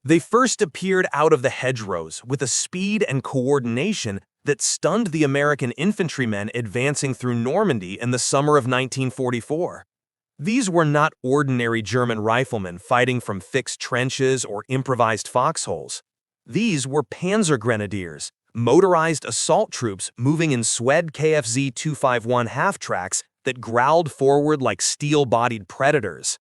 They first appeared out of the hedgerows with a speed and coordination that stunned the American infantrymen advancing through Normandy in the summer of 1944. These were not ordinary German riflemen fighting from fixed trenches or improvised foxholes. These were Panzergrenadiers, motorized assault troops moving in Swed KFZ 251 half-tracks that growled forward like steel-bodied predators.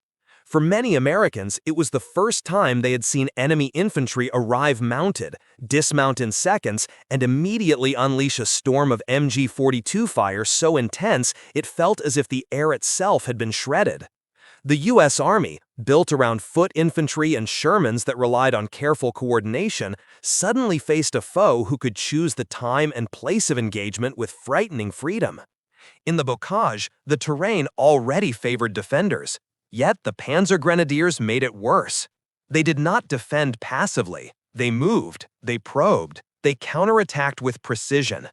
For many Americans, it was the first time they had seen enemy infantry arrive mounted, dismount in seconds, and immediately unleash a storm of MG-42 fire so intense it felt as if the air itself had been shredded. The U.S. Army, built around foot infantry and Shermans that relied on careful coordination, suddenly faced a foe who could choose the time and place of engagement with frightening freedom. In the bocage, the terrain already favored defenders. Yet the Panzergrenadiers made it worse. They did not defend passively. They moved, they probed, they counterattacked with precision.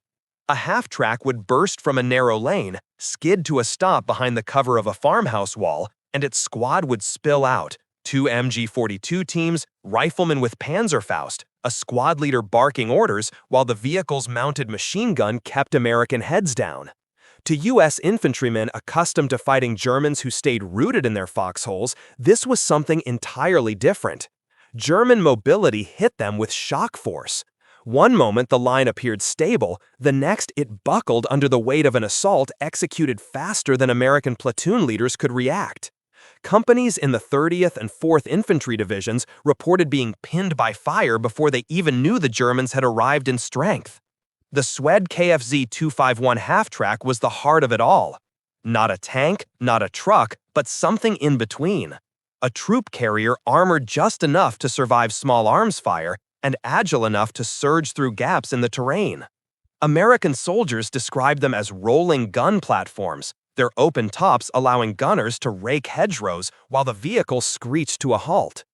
A half-track would burst from a narrow lane, skid to a stop behind the cover of a farmhouse wall, and its squad would spill out. 2 MG-42 teams, riflemen with Panzerfaust, a squad leader barking orders while the vehicle's mounted machine gun kept American heads down. To U.S. infantrymen accustomed to fighting Germans who stayed rooted in their foxholes, this was something entirely different. German mobility hit them with shock force. One moment the line appeared stable, the next it buckled under the weight of an assault executed faster than American platoon leaders could react. Companies in the 30th and 4th Infantry Divisions reported being pinned by fire before they even knew the Germans had arrived in strength. The Swed KFZ 251 half-track was the heart of it all. Not a tank, not a truck, but something in between. A troop carrier armored just enough to survive small arms fire and agile enough to surge through gaps in the terrain. American soldiers described them as rolling gun platforms, their open tops allowing gunners to rake hedgerows while the vehicle screeched to a halt.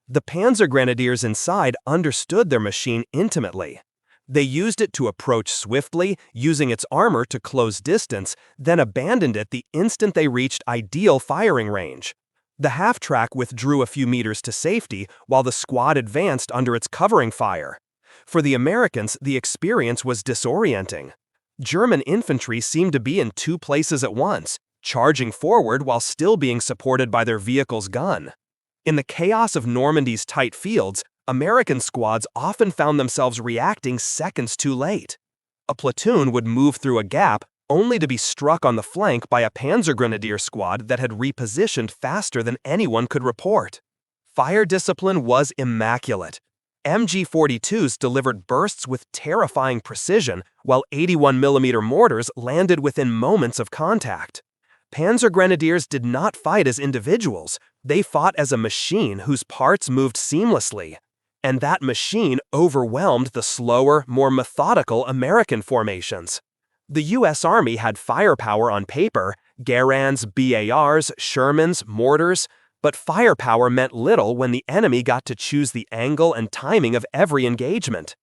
The Panzergrenadiers inside understood their machine intimately. They used it to approach swiftly, using its armor to close distance, then abandoned it the instant they reached ideal firing range. The half-track withdrew a few meters to safety while the squad advanced under its covering fire. For the Americans, the experience was disorienting. German infantry seemed to be in two places at once, charging forward while still being supported by their vehicle's gun. In the chaos of Normandy's tight fields, American squads often found themselves reacting seconds too late. A platoon would move through a gap only to be struck on the flank by a Panzergrenadier squad that had repositioned faster than anyone could report. Fire discipline was immaculate. MG-42s delivered bursts with terrifying precision, while 81mm mortars landed within moments of contact. Panzergrenadiers did not fight as individuals, they fought as a machine whose parts moved seamlessly. And that machine overwhelmed the slower, more methodical American formations. The U.S. Army had firepower on paper, Garands, BARs, Shermans, mortars, but firepower meant little when the enemy got to choose the angle and timing of every engagement.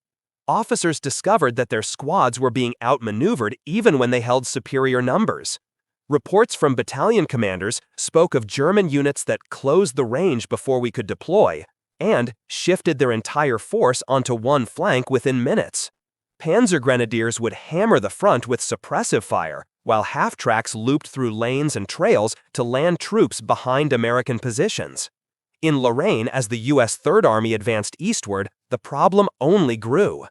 Officers discovered that their squads were being outmaneuvered even when they held superior numbers. Reports from battalion commanders spoke of German units that closed the range before we could deploy, and shifted their entire force onto one flank within minutes. Panzergrenadiers would hammer the front with suppressive fire, while half-tracks looped through lanes and trails to land troops behind American positions. In Lorraine, as the U.S. Third Army advanced eastward, the problem only grew.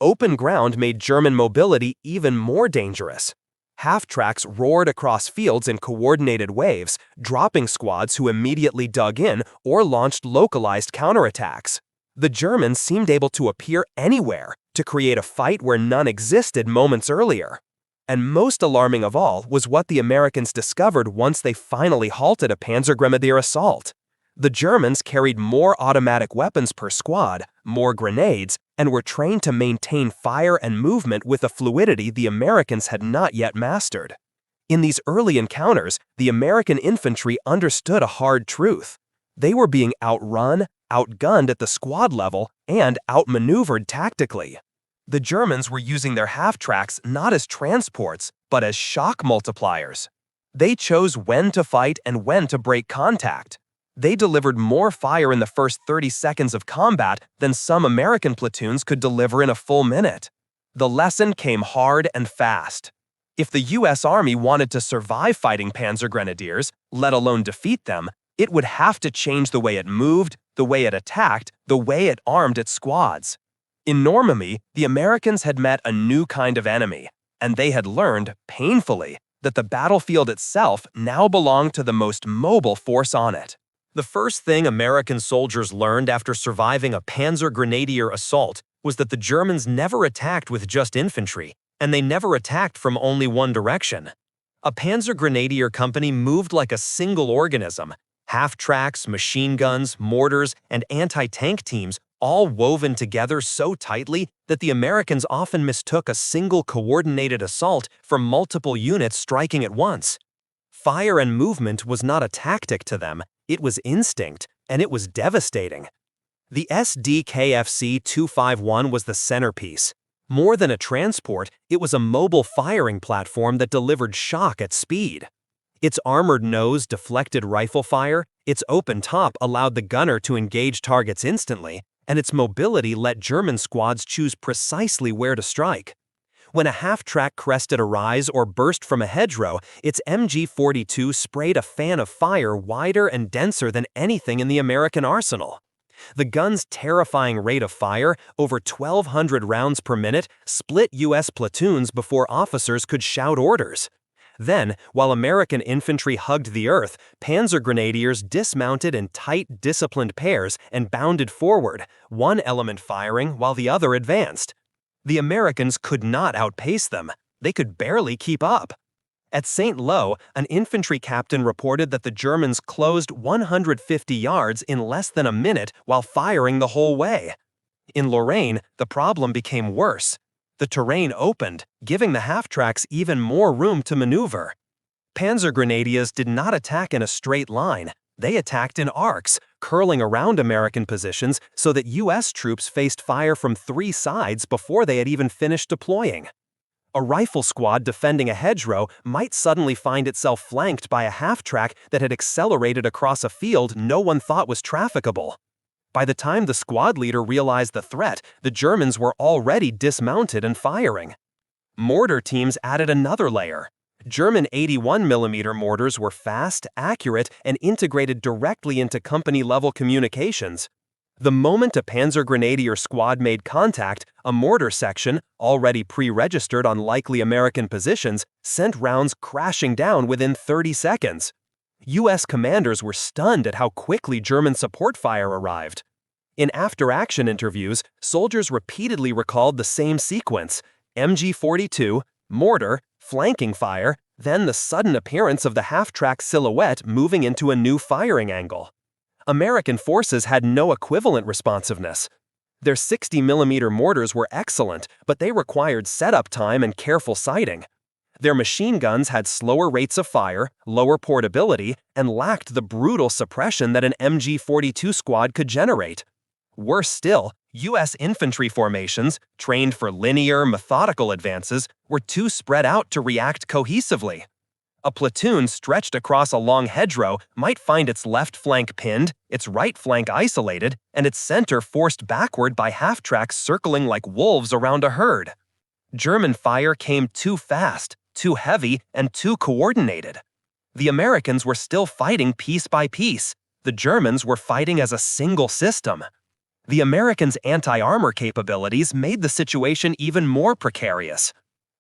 Open ground made German mobility even more dangerous. Half-tracks roared across fields in coordinated waves, dropping squads who immediately dug in or launched localized counterattacks. The Germans seemed able to appear anywhere, to create a fight where none existed moments earlier. And most alarming of all was what the Americans discovered once they finally halted a Panzergrenadier assault. The Germans carried more automatic weapons per squad, more grenades, and were trained to maintain fire and movement with a fluidity the Americans had not yet mastered. In these early encounters, the American infantry understood a hard truth. They were being outrun, outgunned at the squad level, and outmaneuvered tactically. The Germans were using their half-tracks not as transports, but as shock multipliers. They chose when to fight and when to break contact. They delivered more fire in the first 30 seconds of combat than some American platoons could deliver in a full minute. The lesson came hard and fast. If the U.S. Army wanted to survive fighting Panzergrenadiers, let alone defeat them, it would have to change the way it moved, the way it attacked, the way it armed its squads. In Normandy, the Americans had met a new kind of enemy, and they had learned, painfully, that the battlefield itself now belonged to the most mobile force on it. The first thing American soldiers learned after surviving a Panzergrenadier assault was that the Germans never attacked with just infantry, and they never attacked from only one direction. A Panzergrenadier company moved like a single organism, half-tracks, machine guns, mortars, and anti-tank teams all woven together so tightly that the Americans often mistook a single coordinated assault for multiple units striking at once. Fire and movement was not a tactic to them, it was instinct, and it was devastating. The SDKFC-251 was the centerpiece. More than a transport, it was a mobile firing platform that delivered shock at speed. Its armored nose deflected rifle fire, its open top allowed the gunner to engage targets instantly, and its mobility let German squads choose precisely where to strike. When a half-track crested a rise or burst from a hedgerow, its MG-42 sprayed a fan of fire wider and denser than anything in the American arsenal. The gun's terrifying rate of fire, over 1,200 rounds per minute, split U.S. platoons before officers could shout orders. Then, while American infantry hugged the earth, Panzergrenadiers dismounted in tight, disciplined pairs and bounded forward, one element firing while the other advanced. The Americans could not outpace them. They could barely keep up. At St. Lo, an infantry captain reported that the Germans closed 150 yards in less than a minute while firing the whole way. In Lorraine, the problem became worse. The terrain opened, giving the half-tracks even more room to maneuver. Panzergrenadiers did not attack in a straight line. They attacked in arcs, curling around American positions so that U.S. troops faced fire from 3 sides before they had even finished deploying. A rifle squad defending a hedgerow might suddenly find itself flanked by a half-track that had accelerated across a field no one thought was trafficable. By the time the squad leader realized the threat, the Germans were already dismounted and firing. Mortar teams added another layer. German 81mm mortars were fast, accurate, and integrated directly into company-level communications. The moment a Panzergrenadier squad made contact, a mortar section, already pre-registered on likely American positions, sent rounds crashing down within 30 seconds. U.S. commanders were stunned at how quickly German support fire arrived. In after-action interviews, soldiers repeatedly recalled the same sequence: MG-42, mortar, flanking fire, then the sudden appearance of the half-track silhouette moving into a new firing angle. American forces had no equivalent responsiveness. Their 60mm mortars were excellent, but they required setup time and careful sighting. Their machine guns had slower rates of fire, lower portability, and lacked the brutal suppression that an MG-42 squad could generate. Worse still, U.S. infantry formations, trained for linear, methodical advances, were too spread out to react cohesively. A platoon stretched across a long hedgerow might find its left flank pinned, its right flank isolated, and its center forced backward by half-tracks circling like wolves around a herd. German fire came too fast, too heavy, and too coordinated. The Americans were still fighting piece by piece. The Germans were fighting as a single system. The Americans' anti-armor capabilities made the situation even more precarious.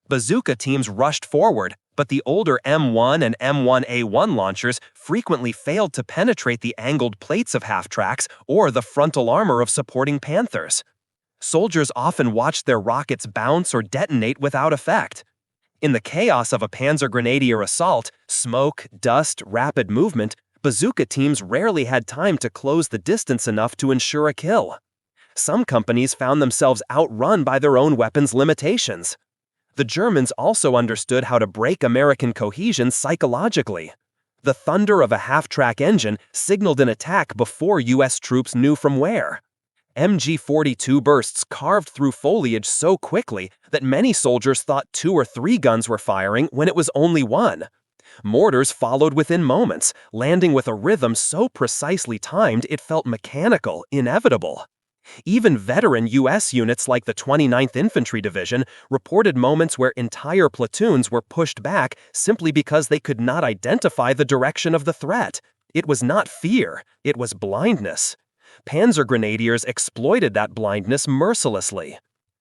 Bazooka teams rushed forward, but the older M1 and M1A1 launchers frequently failed to penetrate the angled plates of half-tracks or the frontal armor of supporting Panthers. Soldiers often watched their rockets bounce or detonate without effect. In the chaos of a Panzergrenadier assault, smoke, dust, rapid movement, bazooka teams rarely had time to close the distance enough to ensure a kill. Some companies found themselves outrun by their own weapons' limitations. The Germans also understood how to break American cohesion psychologically. The thunder of a half-track engine signaled an attack before U.S. troops knew from where. MG-42 bursts carved through foliage so quickly that many soldiers thought 2 or 3 guns were firing when it was only 1. Mortars followed within moments, landing with a rhythm so precisely timed it felt mechanical, inevitable. Even veteran U.S. units like the 29th Infantry Division reported moments where entire platoons were pushed back simply because they could not identify the direction of the threat. It was not fear, it was blindness. Panzergrenadiers exploited that blindness mercilessly.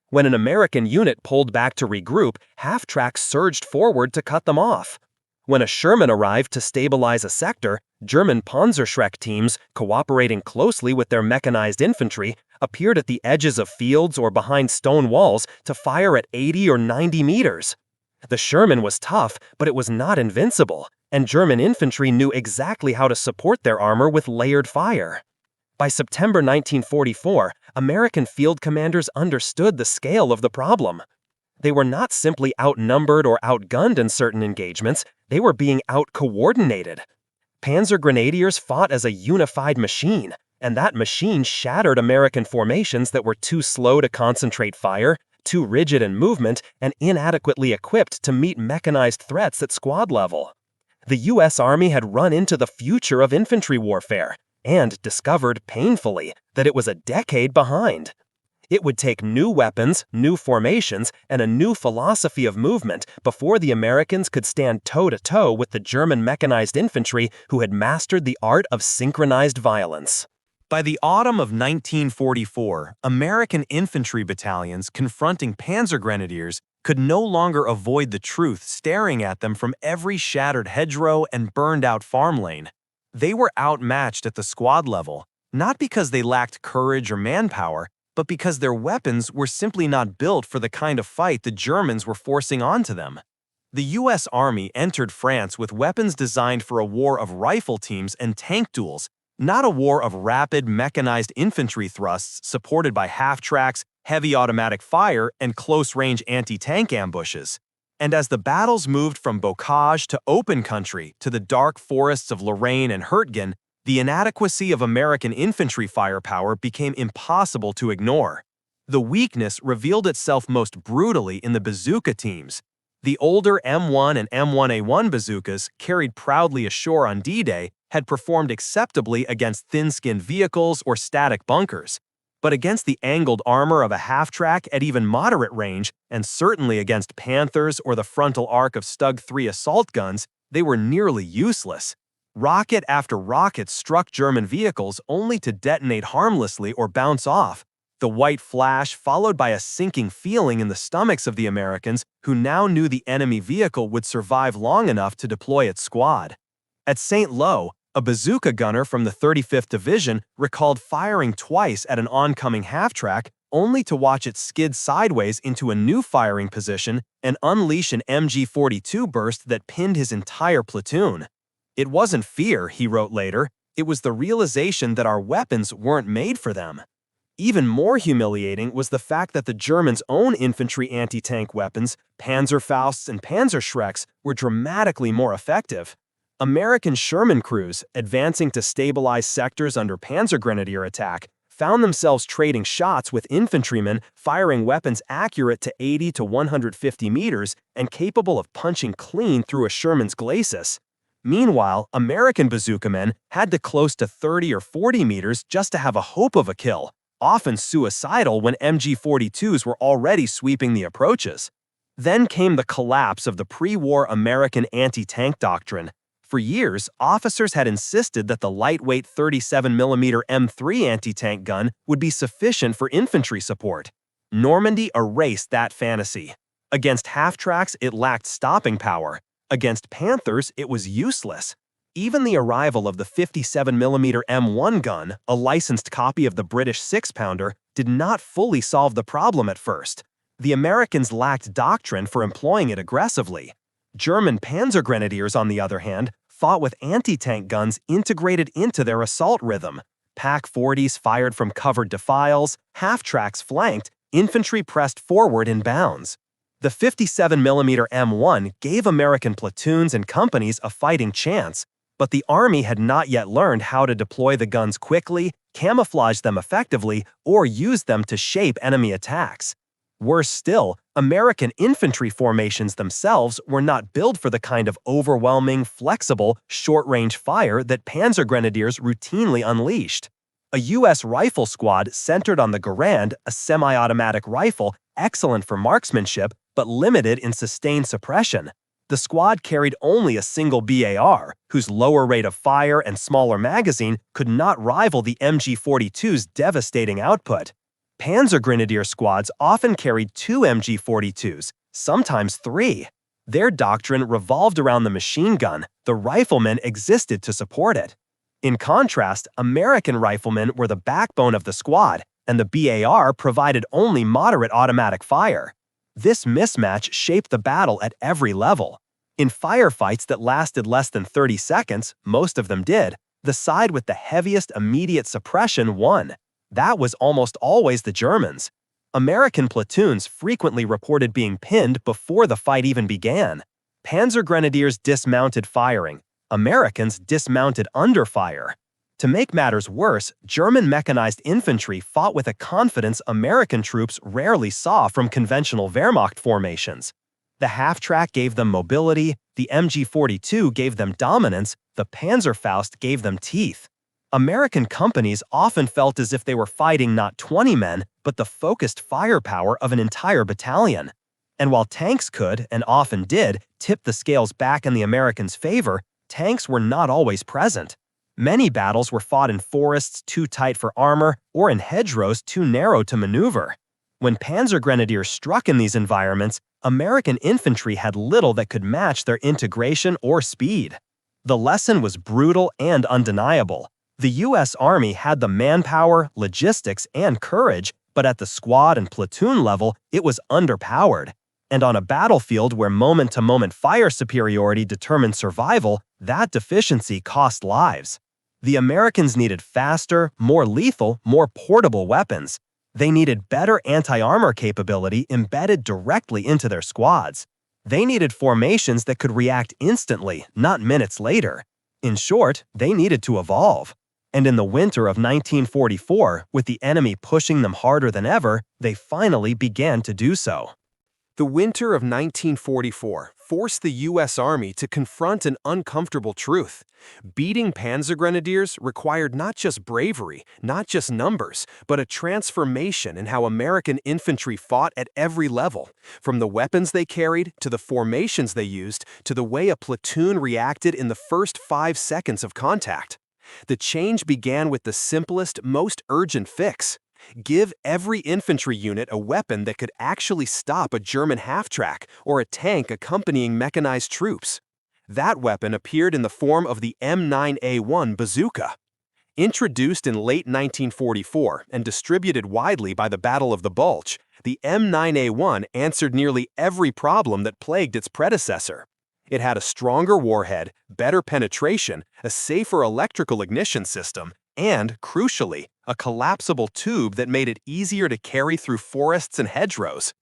When an American unit pulled back to regroup, half-tracks surged forward to cut them off. When a Sherman arrived to stabilize a sector, German Panzerschreck teams, cooperating closely with their mechanized infantry, appeared at the edges of fields or behind stone walls to fire at 80 or 90 meters. The Sherman was tough, but it was not invincible, and German infantry knew exactly how to support their armor with layered fire. By September 1944, American field commanders understood the scale of the problem. They were not simply outnumbered or outgunned in certain engagements, they were being out-coordinated. Panzergrenadiers fought as a unified machine, and that machine shattered American formations that were too slow to concentrate fire, too rigid in movement, and inadequately equipped to meet mechanized threats at squad level. The U.S. Army had run into the future of infantry warfare, and discovered painfully that it was a decade behind. It would take new weapons, new formations, and a new philosophy of movement before the Americans could stand toe-to-toe with the German mechanized infantry who had mastered the art of synchronized violence. By the autumn of 1944, American infantry battalions confronting Panzergrenadiers could no longer avoid the truth staring at them from every shattered hedgerow and burned-out farm lane. They were outmatched at the squad level, not because they lacked courage or manpower, but because their weapons were simply not built for the kind of fight the Germans were forcing onto them. The U.S. Army entered France with weapons designed for a war of rifle teams and tank duels, not a war of rapid, mechanized infantry thrusts supported by half-tracks, heavy automatic fire, and close-range anti-tank ambushes. And as the battles moved from bocage to open country to the dark forests of Lorraine and Hurtgen, the inadequacy of American infantry firepower became impossible to ignore. The weakness revealed itself most brutally in the bazooka teams. The older M1 and M1A1 bazookas, carried proudly ashore on D-Day, had performed acceptably against thin-skinned vehicles or static bunkers. But against the angled armor of a half-track at even moderate range, and certainly against Panthers or the frontal arc of Stug 3 assault guns, they were nearly useless. Rocket after rocket struck German vehicles only to detonate harmlessly or bounce off, the white flash followed by a sinking feeling in the stomachs of the Americans who now knew the enemy vehicle would survive long enough to deploy its squad. At St. Lo, a bazooka gunner from the 35th Division recalled firing twice at an oncoming half-track only to watch it skid sideways into a new firing position and unleash an MG-42 burst that pinned his entire platoon. It wasn't fear, he wrote later, it was the realization that our weapons weren't made for them. Even more humiliating was the fact that the Germans' own infantry anti-tank weapons, Panzerfausts and Panzerschrecks, were dramatically more effective. American Sherman crews, advancing to stabilize sectors under Panzergrenadier attack, found themselves trading shots with infantrymen firing weapons accurate to 80 to 150 meters and capable of punching clean through a Sherman's glacis. Meanwhile, American bazooka men had to close to 30 or 40 meters just to have a hope of a kill, often suicidal when MG-42s were already sweeping the approaches. Then came the collapse of the pre-war American anti-tank doctrine. For years, officers had insisted that the lightweight 37mm M3 anti-tank gun would be sufficient for infantry support. Normandy erased that fantasy. Against half-tracks, it lacked stopping power. Against Panthers, it was useless. Even the arrival of the 57mm M1 gun, a licensed copy of the British 6-pounder, did not fully solve the problem at first. The Americans lacked doctrine for employing it aggressively. German Panzergrenadiers, on the other hand, fought with anti-tank guns integrated into their assault rhythm. Pak-40s fired from covered defiles, half-tracks flanked, infantry pressed forward in bounds. The 57mm M1 gave American platoons and companies a fighting chance, but the Army had not yet learned how to deploy the guns quickly, camouflage them effectively, or use them to shape enemy attacks. Worse still, American infantry formations themselves were not built for the kind of overwhelming, flexible, short-range fire that Panzergrenadiers routinely unleashed. A U.S. rifle squad centered on the Garand, a semi-automatic rifle excellent for marksmanship but limited in sustained suppression. The squad carried only a single BAR, whose lower rate of fire and smaller magazine could not rival the MG-42's devastating output. Panzergrenadier squads often carried two MG-42s, sometimes three. Their doctrine revolved around the machine gun. The riflemen existed to support it. In contrast, American riflemen were the backbone of the squad, and the BAR provided only moderate automatic fire. This mismatch shaped the battle at every level. In firefights that lasted less than 30 seconds, most of them did, the side with the heaviest immediate suppression won. That was almost always the Germans. American platoons frequently reported being pinned before the fight even began. Panzergrenadiers dismounted firing. Americans dismounted under fire. To make matters worse, German mechanized infantry fought with a confidence American troops rarely saw from conventional Wehrmacht formations. The half-track gave them mobility, the MG-42 gave them dominance, the Panzerfaust gave them teeth. American companies often felt as if they were fighting not 20 men, but the focused firepower of an entire battalion. And while tanks could, and often did, tip the scales back in the Americans' favor, tanks were not always present. Many battles were fought in forests too tight for armor or in hedgerows too narrow to maneuver. When Panzergrenadiers struck in these environments, American infantry had little that could match their integration or speed. The lesson was brutal and undeniable. The U.S. Army had the manpower, logistics, and courage, but at the squad and platoon level, it was underpowered. And on a battlefield where moment-to-moment fire superiority determined survival, that deficiency cost lives. The Americans needed faster, more lethal, more portable weapons. They needed better anti-armor capability embedded directly into their squads. They needed formations that could react instantly, not minutes later. In short, they needed to evolve. And in the winter of 1944, with the enemy pushing them harder than ever, they finally began to do so. The winter of 1944 forced the U.S. Army to confront an uncomfortable truth. Beating Panzergrenadiers required not just bravery, not just numbers, but a transformation in how American infantry fought at every level, from the weapons they carried, to the formations they used, to the way a platoon reacted in the first 5 seconds of contact. The change began with the simplest, most urgent fix. Give every infantry unit a weapon that could actually stop a German half-track or a tank accompanying mechanized troops. That weapon appeared in the form of the M9A1 bazooka. Introduced in late 1944 and distributed widely by the Battle of the Bulge, the M9A1 answered nearly every problem that plagued its predecessor. It had a stronger warhead, better penetration, a safer electrical ignition system, and, crucially, a collapsible tube that made it easier to carry through forests and hedgerows.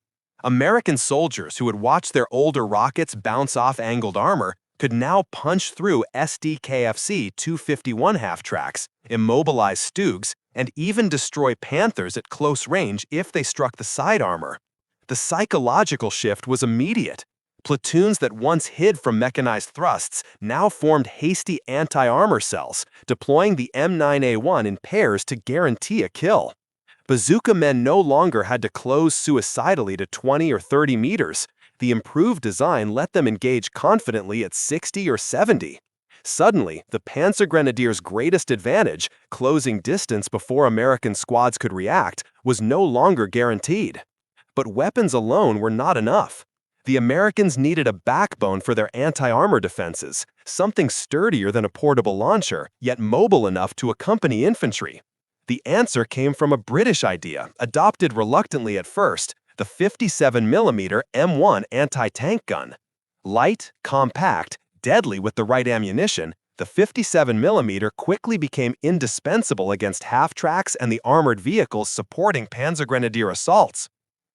American soldiers who had watched their older rockets bounce off angled armor could now punch through SDKFC 251 half-tracks, immobilize Stugs, and even destroy Panthers at close range if they struck the side armor. The psychological shift was immediate. Platoons that once hid from mechanized thrusts now formed hasty anti-armor cells, deploying the M9A1 in pairs to guarantee a kill. Bazooka men no longer had to close suicidally to 20 or 30 meters. The improved design let them engage confidently at 60 or 70. Suddenly, the Panzergrenadiers' greatest advantage, closing distance before American squads could react, was no longer guaranteed. But weapons alone were not enough. The Americans needed a backbone for their anti-armor defenses, something sturdier than a portable launcher, yet mobile enough to accompany infantry. The answer came from a British idea, adopted reluctantly at first, the 57mm M1 anti-tank gun. Light, compact, deadly with the right ammunition, the 57mm quickly became indispensable against half-tracks and the armored vehicles supporting Panzergrenadier assaults.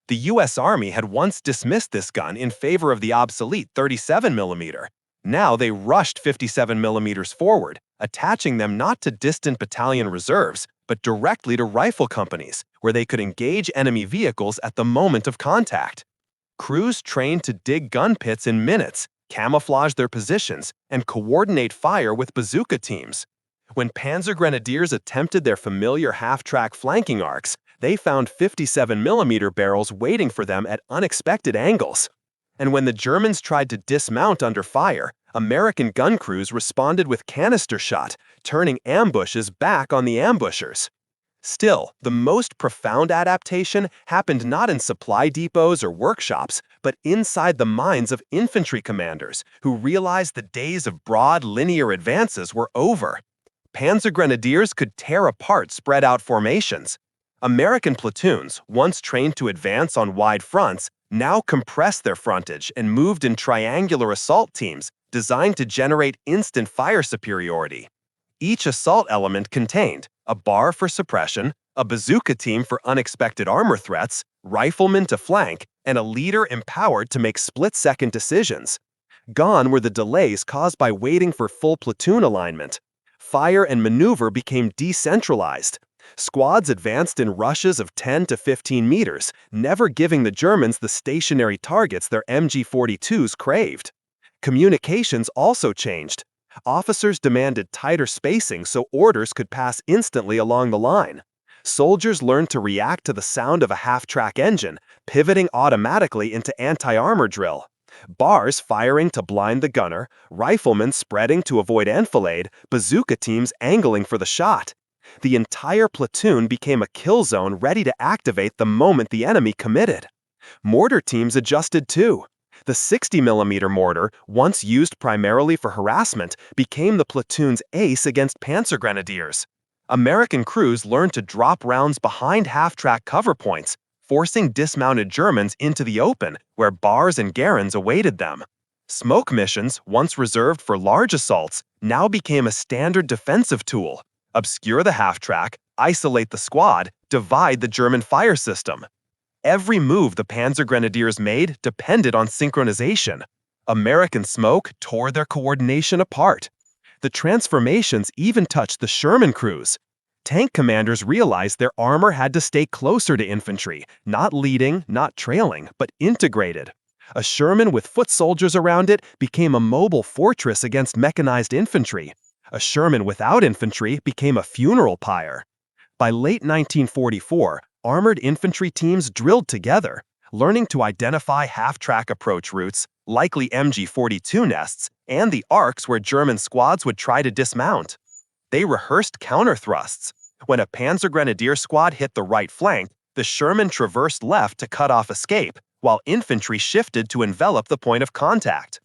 The U.S. Army had once dismissed this gun in favor of the obsolete 37mm. Now they rushed 57mm forward, attaching them not to distant battalion reserves, but directly to rifle companies, where they could engage enemy vehicles at the moment of contact. Crews trained to dig gun pits in minutes, camouflage their positions, and coordinate fire with bazooka teams. When Panzergrenadiers attempted their familiar half-track flanking arcs, they found 57mm barrels waiting for them at unexpected angles. And when the Germans tried to dismount under fire, American gun crews responded with canister shot, turning ambushes back on the ambushers. Still, the most profound adaptation happened not in supply depots or workshops, but inside the minds of infantry commanders who realized the days of broad linear advances were over. Panzergrenadiers could tear apart spread-out formations. American platoons, once trained to advance on wide fronts, now compressed their frontage and moved in triangular assault teams designed to generate instant fire superiority. Each assault element contained a bar for suppression, a bazooka team for unexpected armor threats, riflemen to flank, and a leader empowered to make split-second decisions. Gone were the delays caused by waiting for full platoon alignment. Fire and maneuver became decentralized. Squads advanced in rushes of 10 to 15 meters, never giving the Germans the stationary targets their MG-42s craved. Communications also changed. Officers demanded tighter spacing so orders could pass instantly along the line. Soldiers learned to react to the sound of a half-track engine, pivoting automatically into anti-armor drill. Bars firing to blind the gunner, riflemen spreading to avoid enfilade, bazooka teams angling for the shot. The entire platoon became a kill zone ready to activate the moment the enemy committed. Mortar teams adjusted too. The 60mm mortar, once used primarily for harassment, became the platoon's ace against Panzergrenadiers. American crews learned to drop rounds behind half-track cover points, forcing dismounted Germans into the open, where bars and garrons awaited them. Smoke missions, once reserved for large assaults, now became a standard defensive tool. Obscure the half-track, isolate the squad, divide the German fire system. Every move the Panzergrenadiers made depended on synchronization. American smoke tore their coordination apart. The transformations even touched the Sherman crews. Tank commanders realized their armor had to stay closer to infantry, not leading, not trailing, but integrated. A Sherman with foot soldiers around it became a mobile fortress against mechanized infantry. A Sherman without infantry became a funeral pyre. By late 1944, armored infantry teams drilled together, learning to identify half-track approach routes, likely MG-42 nests, and the arcs where German squads would try to dismount. They rehearsed counter-thrusts. When a Panzergrenadier squad hit the right flank, the Sherman traversed left to cut off escape, while infantry shifted to envelop the point of contact.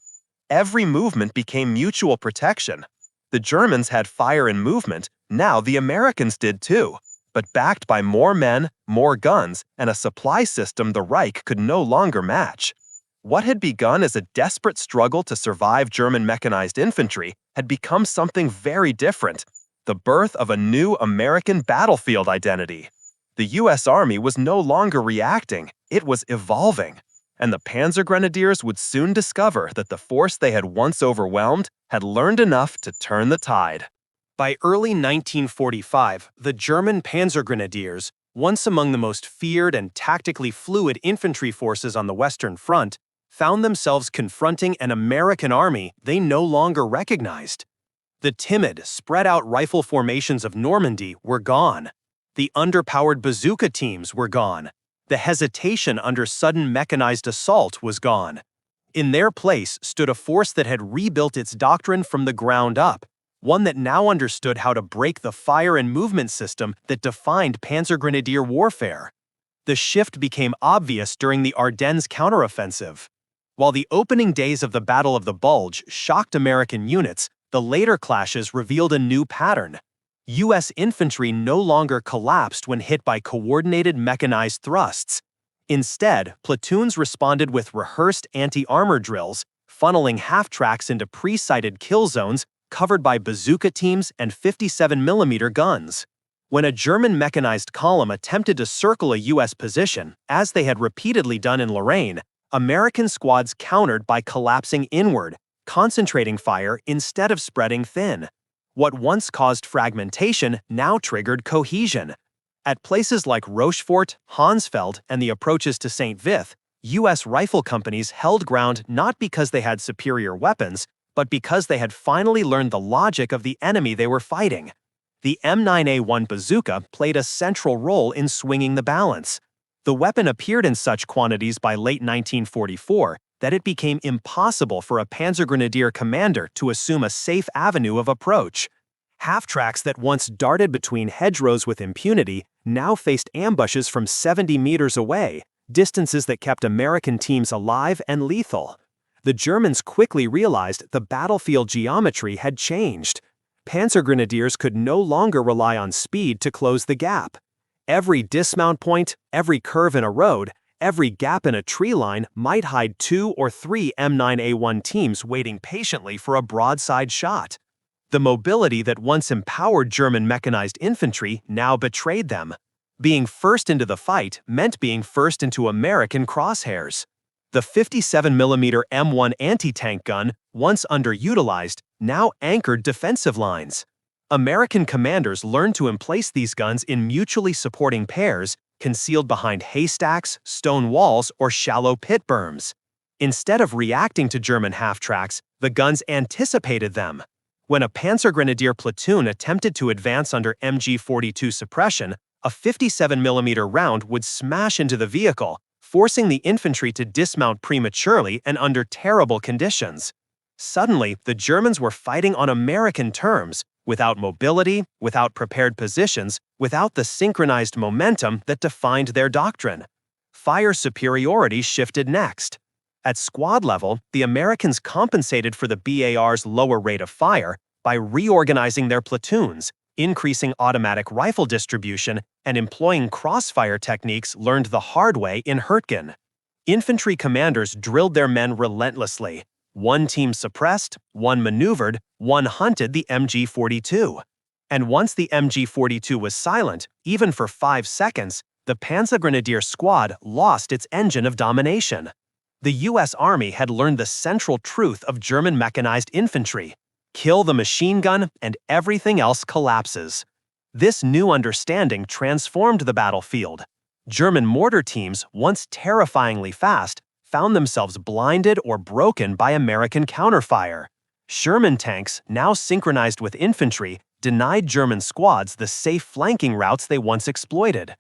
Every movement became mutual protection. The Germans had fire and movement, now the Americans did too, but backed by more men, more guns, and a supply system the Reich could no longer match. What had begun as a desperate struggle to survive German mechanized infantry had become something very different, the birth of a new American battlefield identity. The U.S. Army was no longer reacting, it was evolving. And the Panzergrenadiers would soon discover that the force they had once overwhelmed had learned enough to turn the tide. By early 1945, the German Panzergrenadiers, once among the most feared and tactically fluid infantry forces on the Western Front, found themselves confronting an American army they no longer recognized. The timid, spread-out rifle formations of Normandy were gone. The underpowered bazooka teams were gone. The hesitation under sudden mechanized assault was gone. In their place stood a force that had rebuilt its doctrine from the ground up, one that now understood how to break the fire and movement system that defined Panzergrenadier warfare. The shift became obvious during the Ardennes counteroffensive. While the opening days of the Battle of the Bulge shocked American units, the later clashes revealed a new pattern. U.S. infantry no longer collapsed when hit by coordinated mechanized thrusts. Instead, platoons responded with rehearsed anti-armor drills, funneling half-tracks into pre-sighted kill zones covered by bazooka teams and 57mm guns. When a German mechanized column attempted to circle a U.S. position, as they had repeatedly done in Lorraine, American squads countered by collapsing inward, concentrating fire instead of spreading thin. What once caused fragmentation now triggered cohesion. At places like Rochefort, Hansfeld, and the approaches to St. Vith, U.S. rifle companies held ground not because they had superior weapons, but because they had finally learned the logic of the enemy they were fighting. The M9A1 bazooka played a central role in swinging the balance. The weapon appeared in such quantities by late 1944 that it became impossible for a Panzergrenadier commander to assume a safe avenue of approach. Half-tracks that once darted between hedgerows with impunity now faced ambushes from 70 meters away, distances that kept American teams alive and lethal. The Germans quickly realized the battlefield geometry had changed. Panzergrenadiers could no longer rely on speed to close the gap. Every dismount point, every curve in a road, every gap in a tree line might hide 2 or 3 M9A1 teams waiting patiently for a broadside shot. The mobility that once empowered German mechanized infantry now betrayed them. Being first into the fight meant being first into American crosshairs. The 57mm M1 anti-tank gun, once underutilized, now anchored defensive lines. American commanders learned to emplace these guns in mutually supporting pairs, concealed behind haystacks, stone walls, or shallow pit berms. Instead of reacting to German half-tracks, the guns anticipated them. When a Panzergrenadier platoon attempted to advance under MG-42 suppression, a 57mm round would smash into the vehicle, forcing the infantry to dismount prematurely and under terrible conditions. Suddenly, the Germans were fighting on American terms, without mobility, without prepared positions, without the synchronized momentum that defined their doctrine. Fire superiority shifted next. At squad level, the Americans compensated for the BAR's lower rate of fire by reorganizing their platoons, increasing automatic rifle distribution, and employing crossfire techniques learned the hard way in Hurtgen. Infantry commanders drilled their men relentlessly. One team suppressed, one maneuvered, one hunted the MG-42. And once the MG-42 was silent, even for 5 seconds, the Panzergrenadier squad lost its engine of domination. The U.S. Army had learned the central truth of German mechanized infantry: kill the machine gun and everything else collapses. This new understanding transformed the battlefield. German mortar teams, once terrifyingly fast, found themselves blinded or broken by American counterfire. Sherman tanks, now synchronized with infantry, denied German squads the safe flanking routes they once exploited.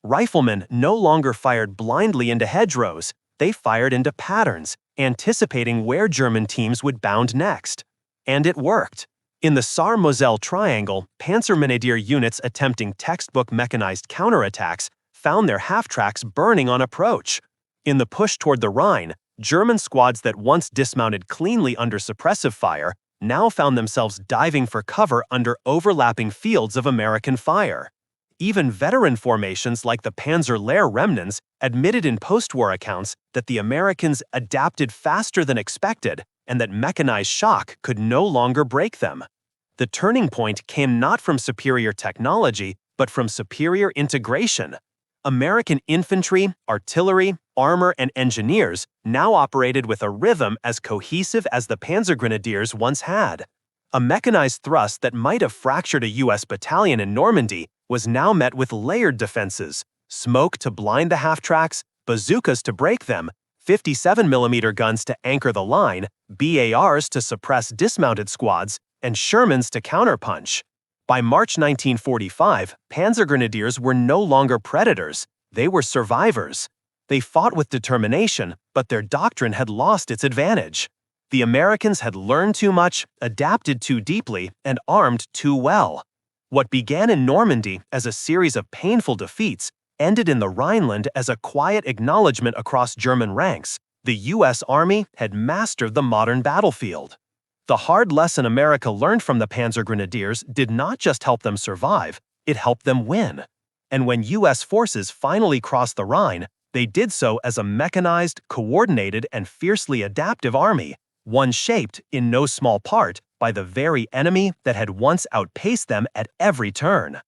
Riflemen no longer fired blindly into hedgerows, they fired into patterns, anticipating where German teams would bound next. And it worked. In the Saar-Moselle Triangle, Panzergrenadier units attempting textbook mechanized counterattacks found their half-tracks burning on approach. In the push toward the Rhine, German squads that once dismounted cleanly under suppressive fire now found themselves diving for cover under overlapping fields of American fire. Even veteran formations like the Panzer Lehr remnants admitted in post-war accounts that the Americans adapted faster than expected and that mechanized shock could no longer break them. The turning point came not from superior technology, but from superior integration. American infantry, artillery, armor, and engineers now operated with a rhythm as cohesive as the Panzergrenadiers once had. A mechanized thrust that might have fractured a U.S. battalion in Normandy was now met with layered defenses: smoke to blind the half-tracks, bazookas to break them, 57mm guns to anchor the line, BARs to suppress dismounted squads, and Shermans to counterpunch. By March 1945, Panzergrenadiers were no longer predators, they were survivors. They fought with determination, but their doctrine had lost its advantage. The Americans had learned too much, adapted too deeply, and armed too well. What began in Normandy as a series of painful defeats ended in the Rhineland as a quiet acknowledgement across German ranks: the U.S. Army had mastered the modern battlefield. The hard lesson America learned from the Panzergrenadiers did not just help them survive, it helped them win. And when U.S. forces finally crossed the Rhine, they did so as a mechanized, coordinated, and fiercely adaptive army, one shaped, in no small part, by the very enemy that had once outpaced them at every turn.